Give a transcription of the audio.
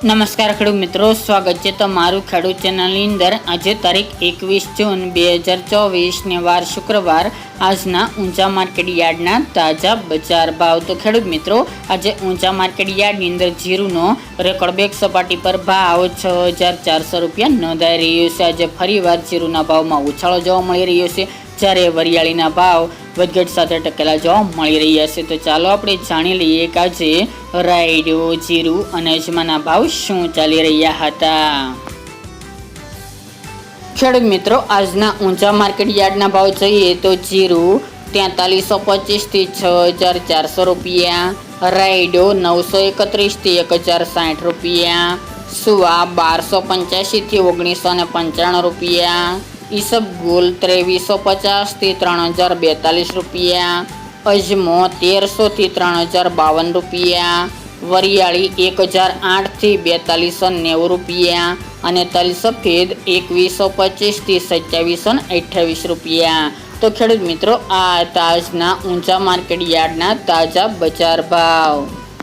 નમસ્કાર ખેડૂત મિત્રો, સ્વાગત છે તમારું ખેડૂત ચેનલની અંદર। આજે તારીખ 21 જૂન 2024 ને વાર શુક્રવાર। આજના ઊંચા માર્કેટ યાર્ડના તાજા બજાર ભાવ। તો ખેડૂત મિત્રો, આજે ઊંચા માર્કેટ યાર્ડની અંદર જીરુનો રેકોર્ડ બ્રેક સપાટી પર ભાવ 6400 રૂપિયા નોંધાઈ રહ્યો છે। આજે ફરીવાર જીરુના ભાવમાં ઉછાળો જોવા મળી રહ્યો છે, જ્યારે વરિયાળીના ભાવ વધઘટ સાથે ટકેલા જોવા મળી રહ્યા છે। તો ચાલો આપણે જાણી લઈએ કે આજે રાયડો, જીરું અને અજમાના ભાવ શું ચાલી રહ્યા હતા। ખેડૂત મિત્રો, આજના ઊંચા માર્કેટ યાર્ડના ભાવ જોઈએ તો જીરું 4325 થી 6400 રૂપિયા, રાયડો 931 થી 1060 રૂપિયા, સુવા 1285 થી 1995 રૂપિયા, ઈસબગુલ 2350 થી 3042 રૂપિયા, અજમો 1300 થી 3052 રૂપિયા, વરિયાળી 1008 થી 4290 રૂપિયા અને તલ સફેદ 2125 થી 2728 રૂપિયા। તો ખેડૂત મિત્રો, આ આજના ઊંચા માર્કેટ યાર્ડના તાજા બજાર ભાવ।